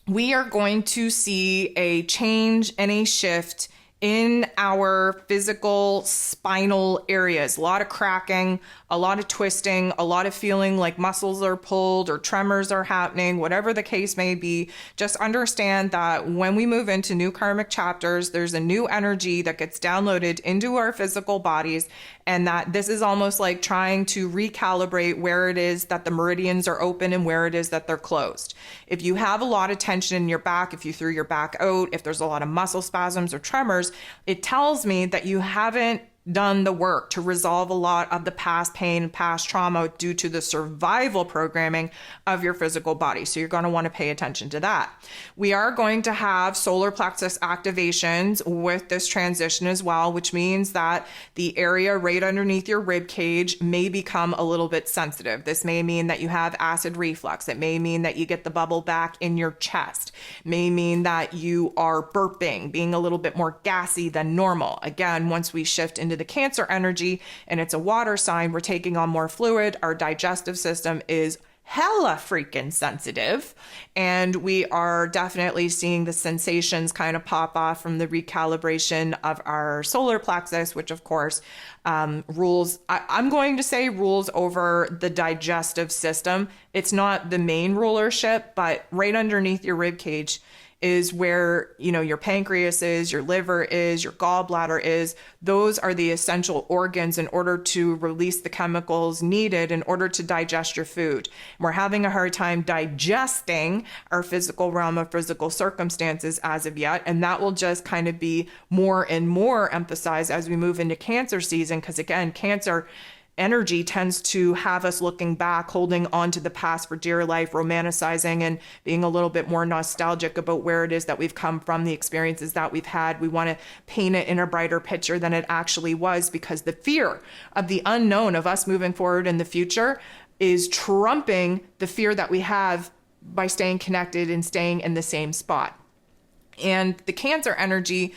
we are going to see a change and a shift in our physical spinal areas. A lot of cracking, a lot of twisting, a lot of feeling like muscles are pulled or tremors are happening, whatever the case may be. Just understand that when we move into new karmic chapters, there's a new energy that gets downloaded into our physical bodies, and that this is almost like trying to recalibrate where it is that the meridians are open and where it is that they're closed. If you have a lot of tension in your back, if you threw your back out, if there's a lot of muscle spasms or tremors, it tells me that you haven't done the work to resolve a lot of the past pain, past trauma due to the survival programming of your physical body. So you're going to want to pay attention to that. We are going to have solar plexus activations with this transition as well, which means that the area right underneath your rib cage may become a little bit sensitive. This may mean that you have acid reflux. It may mean that you get the bubble back in your chest. It may mean that you are burping, being a little bit more gassy than normal. Again, once we shift into the Cancer energy and it's a water sign, we're taking on more fluid. Our digestive system is hella freaking sensitive. And we are definitely seeing the sensations kind of pop off from the recalibration of our solar plexus, which of course rules, I'm going to say rules over the digestive system. It's not the main rulership, but right underneath your rib cage is where, your pancreas is, your liver is, your gallbladder is. Those are the essential organs in order to release the chemicals needed in order to digest your food. We're having a hard time digesting our physical realm of physical circumstances as of yet. And that will just kind of be more and more emphasized as we move into Cancer season. Because again, Cancer energy tends to have us looking back, holding on to the past for dear life, romanticizing and being a little bit more nostalgic about where it is that we've come from, the experiences that we've had. We want to paint it in a brighter picture than it actually was, because the fear of the unknown of us moving forward in the future is trumping the fear that we have by staying connected and staying in the same spot. And the Cancer energy,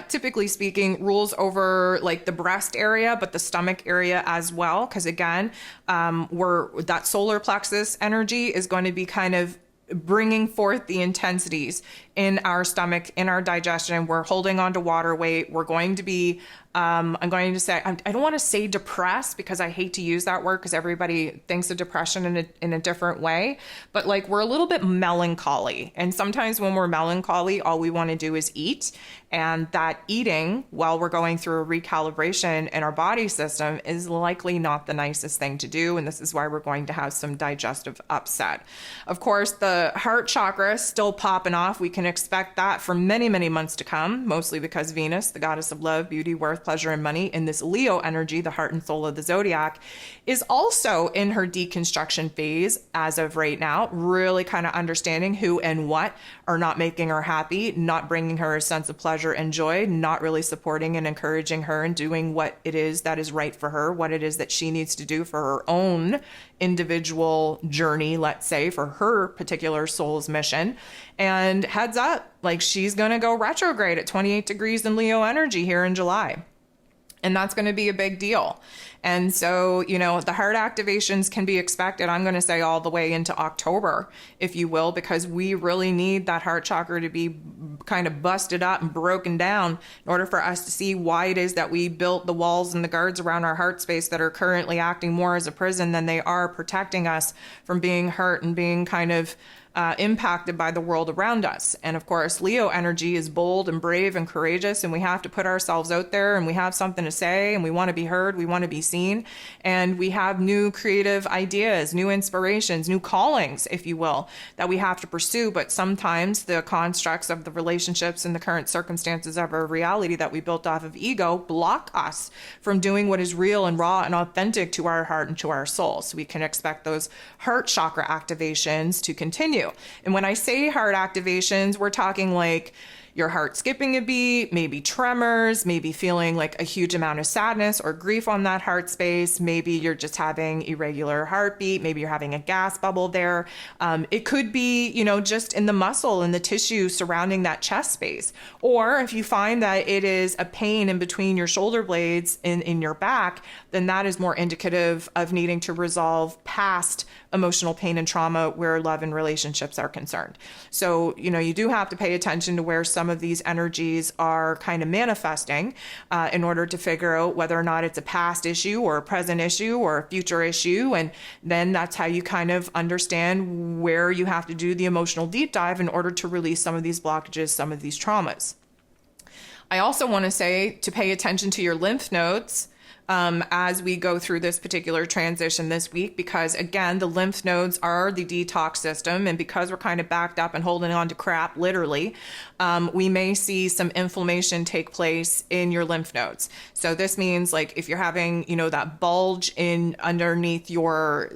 typically speaking, rules over like the breast area, but the stomach area as well. Because again, that solar plexus energy is going to be kind of bringing forth the intensities in our stomach, in our digestion. We're holding on to water weight. We're going to be, I'm going to say, I don't want to say depressed, because I hate to use that word because everybody thinks of depression in a different way, but like we're a little bit melancholy. And sometimes when we're melancholy, all we want to do is eat. And that eating while we're going through a recalibration in our body system is likely not the nicest thing to do. And this is why we're going to have some digestive upset. Of course, the heart chakra is still popping off. We can expect that for many, many months to come, mostly because Venus, the goddess of love, beauty, worth, pleasure, and money, in this Leo energy, the heart and soul of the zodiac, is also in her deconstruction phase as of right now, really kind of understanding who and what are not making her happy, not bringing her a sense of pleasure and joy, not really supporting and encouraging her and doing what it is that is right for her, what it is that she needs to do for her own individual journey, let's say, for her particular soul's mission. And heads up, like she's going to go retrograde at 28 degrees in Leo energy here in July. And that's going to be a big deal. And so, the heart activations can be expected, I'm going to say all the way into October, if you will, because we really need that heart chakra to be kind of busted up and broken down in order for us to see why it is that we built the walls and the guards around our heart space that are currently acting more as a prison than they are protecting us from being hurt and being kind of impacted by the world around us. And of course, Leo energy is bold and brave and courageous, and we have to put ourselves out there, and we have something to say, and we want to be heard, we want to be seen, and we have new creative ideas, new inspirations, new callings, if you will, that we have to pursue. But sometimes the constructs of the relationships and the current circumstances of our reality that we built off of ego block us from doing what is real and raw and authentic to our heart and to our soul. So we can expect those heart chakra activations to continue. And when I say heart activations, we're talking like your heart skipping a beat, maybe tremors, maybe feeling like a huge amount of sadness or grief on that heart space. Maybe you're just having irregular heartbeat. Maybe you're having a gas bubble there. It could be, just in the muscle and the tissue surrounding that chest space. Or if you find that it is a pain in between your shoulder blades in your back, then that is more indicative of needing to resolve past emotional pain and trauma where love and relationships are concerned. So, you do have to pay attention to where some of these energies are kind of manifesting in order to figure out whether or not it's a past issue or a present issue or a future issue. And then that's how you kind of understand where you have to do the emotional deep dive in order to release some of these blockages, some of these traumas. I also want to say to pay attention to your lymph nodes as we go through this particular transition this week, because again, the lymph nodes are the detox system. And because we're kind of backed up and holding on to crap, literally, we may see some inflammation take place in your lymph nodes. So this means like if you're having, that bulge in underneath your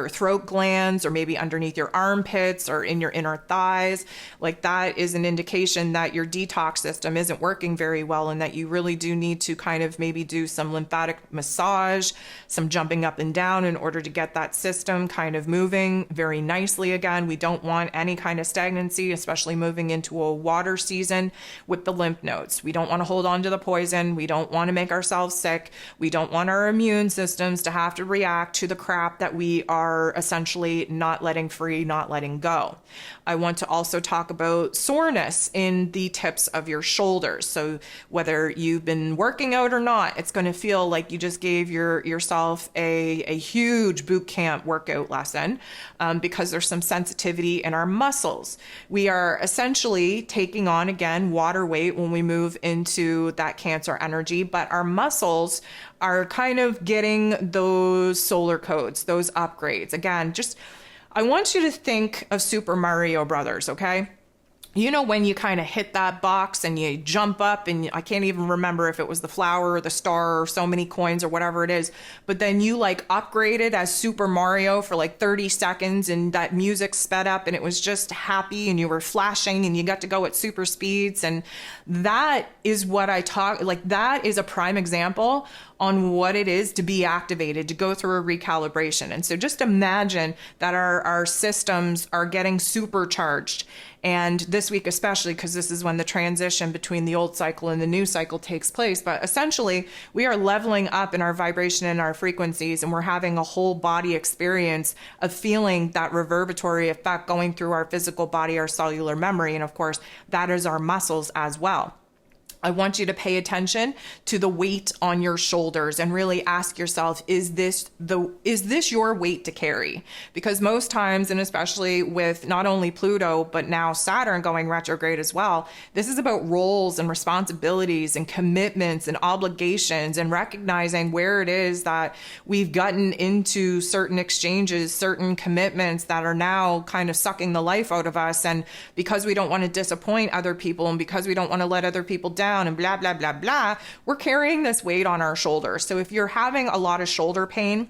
throat glands, or maybe underneath your armpits or in your inner thighs, like that is an indication that your detox system isn't working very well and that you really do need to kind of maybe do some lymphatic energetic massage, some jumping up and down in order to get that system kind of moving very nicely again. We don't want any kind of stagnancy, especially moving into a water season with the lymph nodes. We don't want to hold on to the poison. We don't want to make ourselves sick. We don't want our immune systems to have to react to the crap that we are essentially not letting free, not letting go. I want to also talk about soreness in the tips of your shoulders. So whether you've been working out or not, it's going to feel like you just gave yourself a huge boot camp workout lesson because there's some sensitivity in our muscles. We are essentially taking on, again, water weight when we move into that Cancer energy, but our muscles are kind of getting those solar codes, those upgrades. Again, I want you to think of Super Mario Brothers, okay? You know, when you kind of hit that box and you jump up and I can't even remember if it was the flower or the star or so many coins or whatever it is, but then you like upgraded as Super Mario for like 30 seconds and that music sped up and it was just happy and you were flashing and you got to go at super speeds. And that is what that is a prime example on what it is to be activated, to go through a recalibration. And so just imagine that our systems are getting supercharged. And this week especially, because this is when the transition between the old cycle and the new cycle takes place. But essentially, we are leveling up in our vibration and our frequencies, and we're having a whole body experience of feeling that reverberatory effect going through our physical body, our cellular memory. And of course, that is our muscles as well. I want you to pay attention to the weight on your shoulders and really ask yourself, is this your weight to carry? Because most times, and especially with not only Pluto, but now Saturn going retrograde as well, this is about roles and responsibilities and commitments and obligations and recognizing where it is that we've gotten into certain exchanges, certain commitments that are now kind of sucking the life out of us. And because we don't want to disappoint other people and because we don't want to let other people down, and blah, blah, blah, blah, we're carrying this weight on our shoulders. So if you're having a lot of shoulder pain,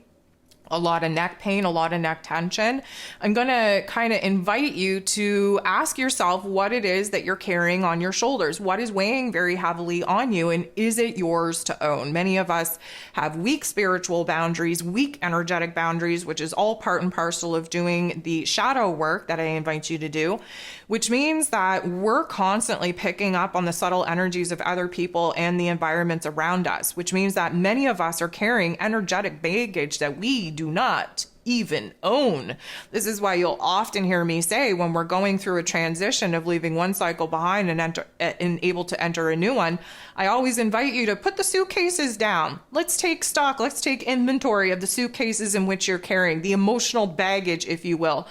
a lot of neck pain, a lot of neck tension, I'm going to kind of invite you to ask yourself what it is that you're carrying on your shoulders. What is weighing very heavily on you, and is it yours to own? Many of us have weak spiritual boundaries, weak energetic boundaries, which is all part and parcel of doing the shadow work that I invite you to do, which means that we're constantly picking up on the subtle energies of other people and the environments around us, which means that many of us are carrying energetic baggage that we do not even own. This is why you'll often hear me say when we're going through a transition of leaving one cycle behind and able to enter a new one, I always invite you to put the suitcases down. Let's take stock. Let's take inventory of the suitcases in which you're carrying, the emotional baggage, if you will,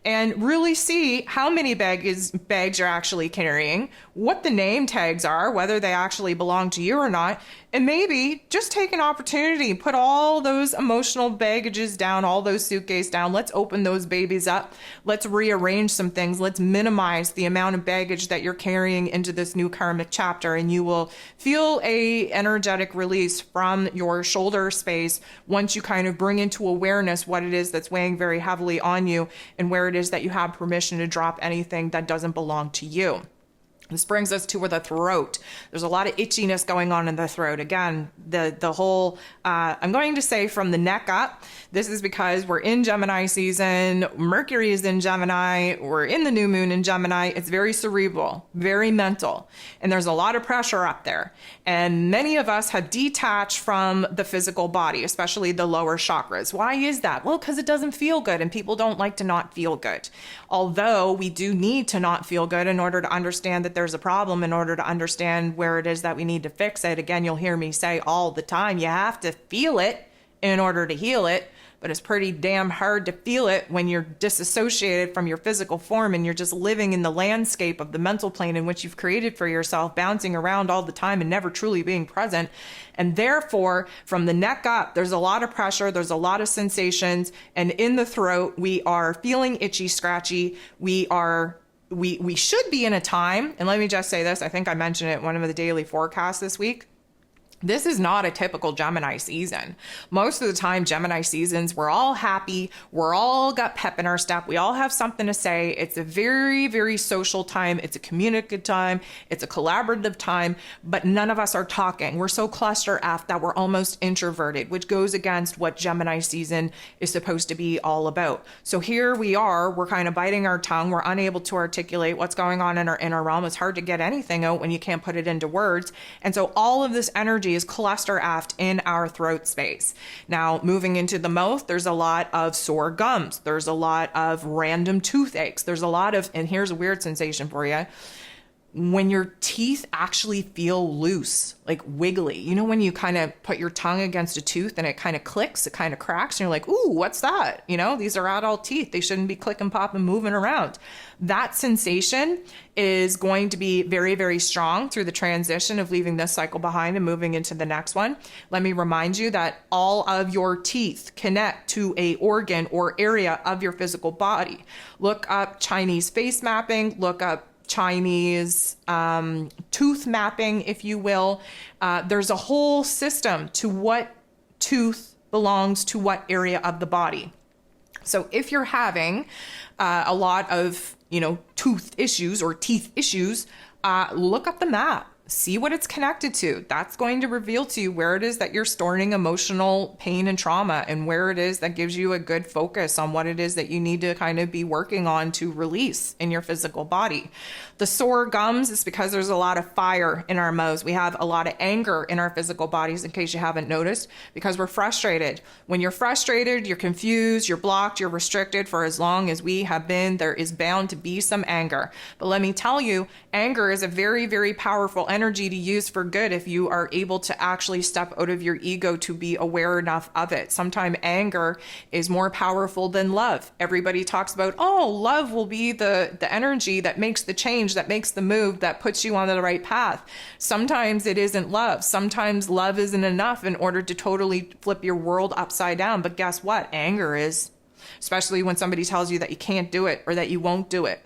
and really see how many bags you're actually carrying, what the name tags are, whether they actually belong to you or not, and maybe just take an opportunity, put all those emotional baggages down, all those suitcases down. Let's open those babies up. Let's rearrange some things. Let's minimize the amount of baggage that you're carrying into this new karmic chapter, and you will feel a energetic release from your shoulder space once you kind of bring into awareness what it is that's weighing very heavily on you and where it is that you have permission to drop anything that doesn't belong to you. This brings us to the throat. There's a lot of itchiness going on in the throat. Again, the whole, I'm going to say from the neck up, this is because we're in Gemini season. Mercury is in Gemini. We're in the new moon in Gemini. It's very cerebral, very mental. And there's a lot of pressure up there. And many of us have detached from the physical body, especially the lower chakras. Why is that? Well, because it doesn't feel good and people don't like to not feel good. Although we do need to not feel good in order to understand that there's a problem, in order to understand where it is that we need to fix it. Again, you'll hear me say all the time, you have to feel it in order to heal it, but it's pretty damn hard to feel it when you're disassociated from your physical form and you're just living in the landscape of the mental plane in which you've created for yourself, bouncing around all the time and never truly being present. And therefore, from the neck up, there's a lot of pressure, there's a lot of sensations, and in the throat, we are feeling itchy, scratchy. We should be in a time, and let me just say this, I think I mentioned it in one of the daily forecasts this week, This is not a typical Gemini season. Most of the time, Gemini seasons, we're all happy. We're all got pep in our step. We all have something to say. It's a very, very social time. It's a communicative time. It's a collaborative time, but none of us are talking. We're so cluster F that we're almost introverted, which goes against what Gemini season is supposed to be all about. So here we are, we're kind of biting our tongue. We're unable to articulate what's going on in our inner realm. It's hard to get anything out when you can't put it into words. And so all of this energy is cluster aft in our throat space. Now, moving into the mouth, there's a lot of sore gums. There's a lot of random toothaches. There's a lot of, and here's a weird sensation for you, when your teeth actually feel loose, like wiggly. You know, when you kind of put your tongue against a tooth and it kind of clicks, it kind of cracks, and you're like, ooh, what's that? You know, these are adult teeth. They shouldn't be clicking, popping, moving around. That sensation is going to be very, very strong through the transition of leaving this cycle behind and moving into the next one. Let me remind you that all of your teeth connect to a organ or area of your physical body. Look up Chinese face mapping, look up Chinese tooth mapping, if you will. There's a whole system to what tooth belongs to what area of the body. So if you're having a lot of, tooth issues or teeth issues, look up the map. See what it's connected to. That's going to reveal to you where it is that you're storing emotional pain and trauma, and where it is that gives you a good focus on what it is that you need to kind of be working on to release in your physical body. The sore gums is because there's a lot of fire in our mouths. We have a lot of anger in our physical bodies, in case you haven't noticed, because we're frustrated. When you're frustrated, you're confused, you're blocked, you're restricted for as long as we have been, there is bound to be some anger. But let me tell you, anger is a very, very powerful energy to use for good if you are able to actually step out of your ego to be aware enough of it. Sometimes anger is more powerful than love. Everybody talks about, love will be the energy that makes the change, that makes the move, that puts you on the right path. Sometimes it isn't love. Sometimes love isn't enough in order to totally flip your world upside down. But guess what? Anger is, especially when somebody tells you that you can't do it or that you won't do it.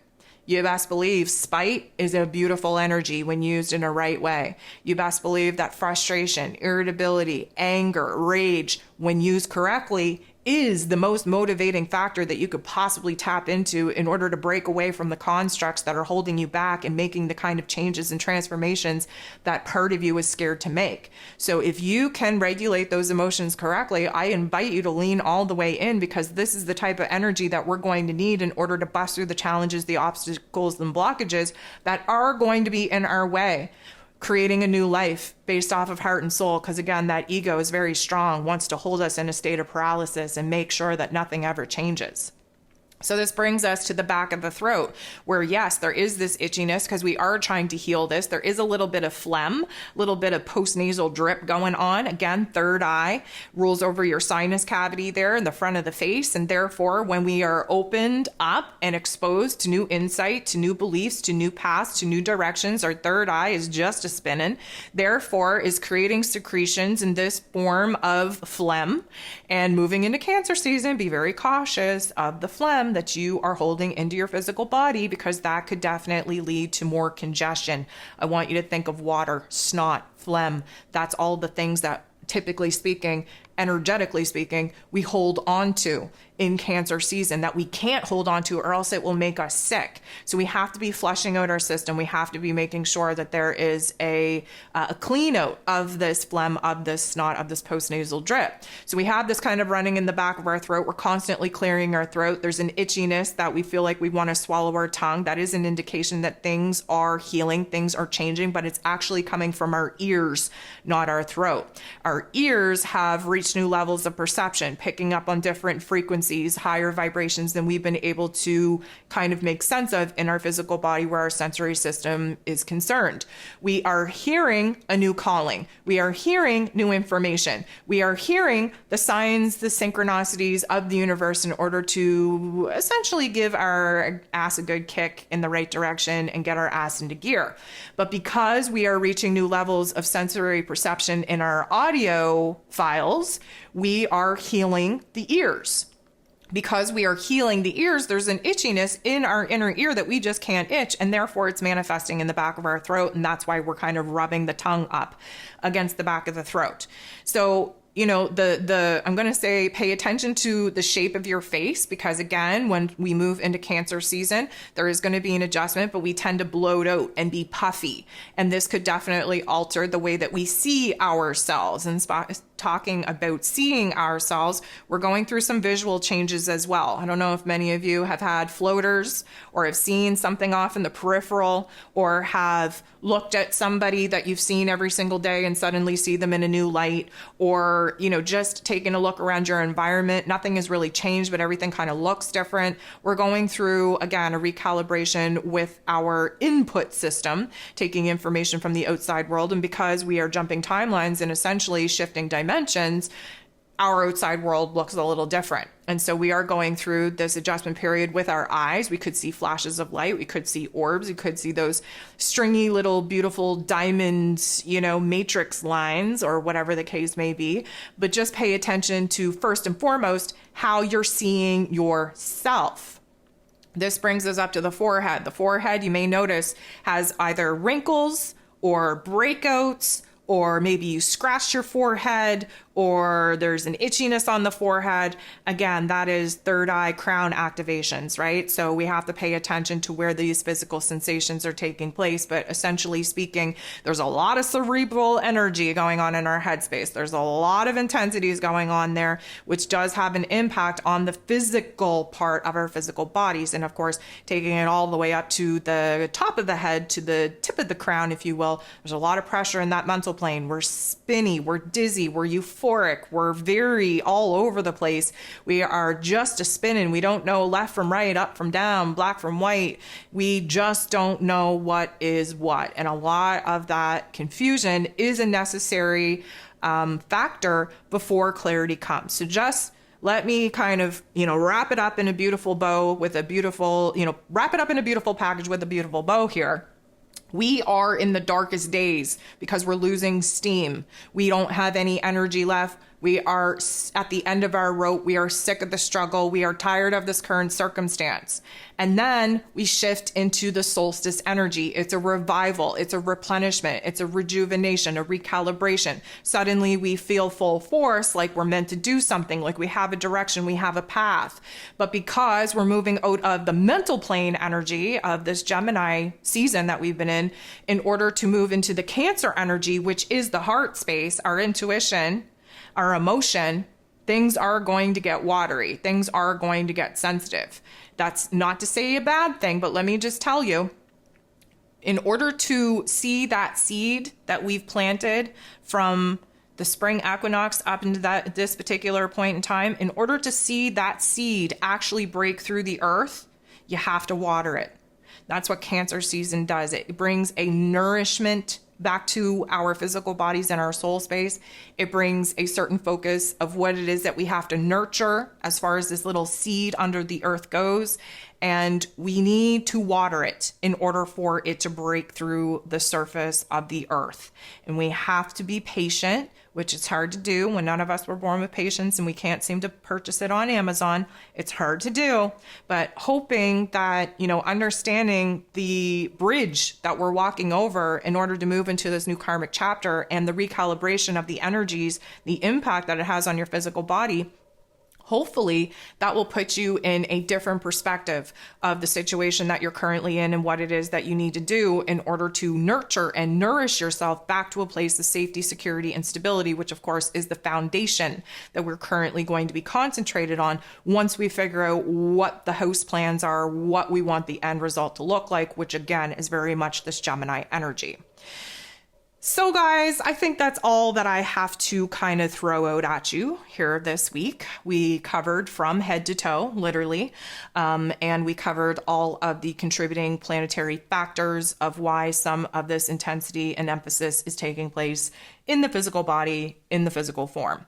You best believe spite is a beautiful energy when used in a right way. You best believe that frustration, irritability, anger, rage, when used correctly, is the most motivating factor that you could possibly tap into in order to break away from the constructs that are holding you back and making the kind of changes and transformations that part of you is scared to make. So if you can regulate those emotions correctly, I invite you to lean all the way in, because this is the type of energy that we're going to need in order to bust through the challenges, the obstacles, and blockages that are going to be in our way. Creating a new life based off of heart and soul, because again, that ego is very strong, wants to hold us in a state of paralysis and make sure that nothing ever changes. So this brings us to the back of the throat, where yes, there is this itchiness because we are trying to heal this. There is a little bit of phlegm, a little bit of postnasal drip going on. Again, third eye rules over your sinus cavity there in the front of the face. And therefore, when we are opened up and exposed to new insight, to new beliefs, to new paths, to new directions, our third eye is just a spinning. Therefore, is creating secretions in this form of phlegm. And moving into Cancer season, be very cautious of the phlegm that you are holding into your physical body, because that could definitely lead to more congestion. I want you to think of water, snot, phlegm. That's all the things that, typically speaking, energetically speaking, we hold on to in Cancer season that we can't hold on to, or else it will make us sick. So we have to be flushing out our system. We have to be making sure that there is a clean out of this phlegm, of this snot, of this postnasal drip. So we have this kind of running in the back of our throat. We're constantly clearing our throat. There's an itchiness that we feel like we want to swallow our tongue. That is an indication that things are healing, things are changing, but it's actually coming from our ears, not our throat. Our ears have reached new levels of perception, picking up on different frequencies, higher vibrations than we've been able to kind of make sense of in our physical body where our sensory system is concerned. We are hearing a new calling. We are hearing new information. We are hearing the signs, the synchronicities of the universe in order to essentially give our ass a good kick in the right direction and get our ass into gear. But because we are reaching new levels of sensory perception in our audio files, we are healing the ears. because we are healing the ears, there's an itchiness in our inner ear that we just can't itch, and therefore it's manifesting in the back of our throat, and that's why we're kind of rubbing the tongue up against the back of the throat. So I'm going to say pay attention to the shape of your face, because again, when we move into Cancer season, there is going to be an adjustment, but we tend to bloat out and be puffy. And this could definitely alter the way that we see ourselves. And talking about seeing ourselves, we're going through some visual changes as well. I don't know if many of you have had floaters or have seen something off in the peripheral, or have looked at somebody that you've seen every single day and suddenly see them in a new light, or just taking a look around your environment. Nothing has really changed, but everything kind of looks different. We're going through, again, a recalibration with our input system, taking information from the outside world. And because we are jumping timelines and essentially shifting dimensions, our outside world looks a little different. And so we are going through this adjustment period with our eyes. We could see flashes of light. We could see orbs. We could see those stringy little beautiful diamonds, matrix lines, or whatever the case may be. But just pay attention to, first and foremost, how you're seeing yourself. This brings us up to the forehead. The forehead, you may notice, has either wrinkles or breakouts, or maybe you scratched your forehead, or there's an itchiness on the forehead. Again, that is third eye crown activations, right? So we have to pay attention to where these physical sensations are taking place. But essentially speaking, there's a lot of cerebral energy going on in our headspace. There's a lot of intensities going on there, which does have an impact on the physical part of our physical bodies. And of course, taking it all the way up to the top of the head, to the tip of the crown, if you will, there's a lot of pressure in that mental plane. We're spinny, we're dizzy, we're euphoric, we're very all over the place. We are just a spinning. We don't know left from right, up from down, black from white. We just don't know what is what. And a lot of that confusion is a necessary factor before clarity comes. So just let me kind of, wrap it up in a beautiful bow with a beautiful, wrap it up in a beautiful package with a beautiful bow here. We are in the darkest days because we're losing steam. We don't have any energy left. We are at the end of our rope. We are sick of the struggle. We are tired of this current circumstance. And then we shift into the solstice energy. It's a revival. It's a replenishment. It's a rejuvenation, a recalibration. Suddenly we feel full force, like we're meant to do something, like we have a direction, we have a path. But because we're moving out of the mental plane energy of this Gemini season that we've been in order to move into the Cancer energy, which is the heart space, our intuition, our emotion, things are going to get watery. Things are going to get sensitive. That's not to say a bad thing, but let me just tell you, in order to see that seed that we've planted from the spring equinox up into this particular point in time, in order to see that seed actually break through the earth, you have to water it. That's what Cancer season does. It brings a nourishment back to our physical bodies and our soul space. It brings a certain focus of what it is that we have to nurture as far as this little seed under the earth goes. And we need to water it in order for it to break through the surface of the earth. And we have to be patient, which is hard to do when none of us were born with patience and we can't seem to purchase it on Amazon. It's hard to do, but hoping that, understanding the bridge that we're walking over in order to move into this new karmic chapter and the recalibration of the energies, the impact that it has on your physical body, hopefully that will put you in a different perspective of the situation that you're currently in and what it is that you need to do in order to nurture and nourish yourself back to a place of safety, security, and stability, which of course is the foundation that we're currently going to be concentrated on once we figure out what the house plans are, what we want the end result to look like, which again is very much this Gemini energy. So guys, I think that's all that I have to kind of throw out at you here this week. We covered from head to toe, literally, and we covered all of the contributing planetary factors of why some of this intensity and emphasis is taking place in the physical body, in the physical form.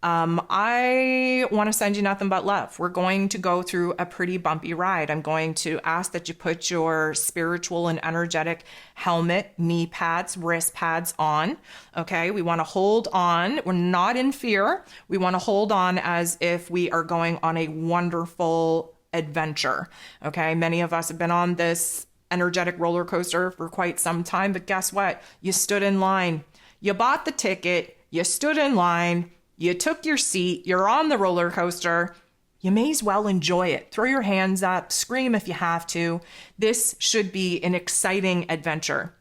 I want to send you nothing but love. We're going to go through a pretty bumpy ride. I'm going to ask that you put your spiritual and energetic helmet, knee pads, wrist pads on. Okay, we want to hold on. We're not in fear. We want to hold on as if we are going on a wonderful adventure. Okay, many of us have been on this energetic roller coaster for quite some time, but guess what? You stood in line. You bought the ticket. You stood in line. You took your seat, you're on the roller coaster. You may as well enjoy it. Throw your hands up, scream if you have to. This should be an exciting adventure.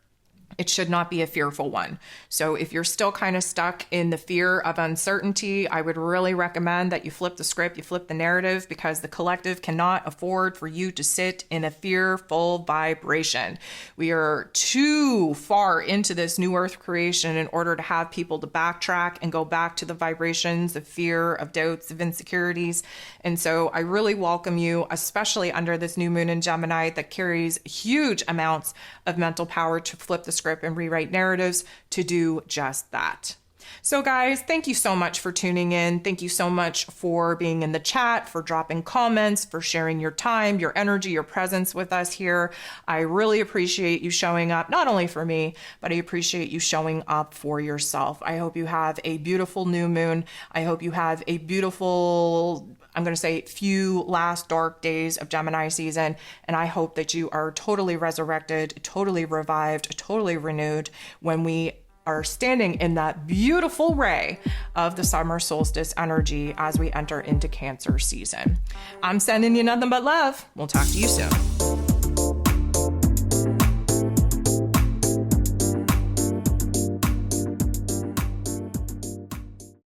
It should not be a fearful one. So if you're still kind of stuck in the fear of uncertainty, I would really recommend that you flip the script, you flip the narrative, because the collective cannot afford for you to sit in a fearful vibration. We are too far into this new earth creation in order to have people to backtrack and go back to the vibrations of fear, of doubts, of insecurities. And so I really welcome you, especially under this new moon in Gemini that carries huge amounts of mental power, to flip the script and rewrite narratives, to do just that. So guys, thank you so much for tuning in. Thank you so much for being in the chat, for dropping comments, for sharing your time, your energy, your presence with us here. I really appreciate you showing up, not only for me, but I appreciate you showing up for yourself. I hope you have a beautiful new moon. I hope you have a beautiful, I'm going to say, few last dark days of Gemini season. And I hope that you are totally resurrected, totally revived, totally renewed when we are standing in that beautiful ray of the summer solstice energy as we enter into Cancer season. I'm sending you nothing but love. We'll talk to you soon.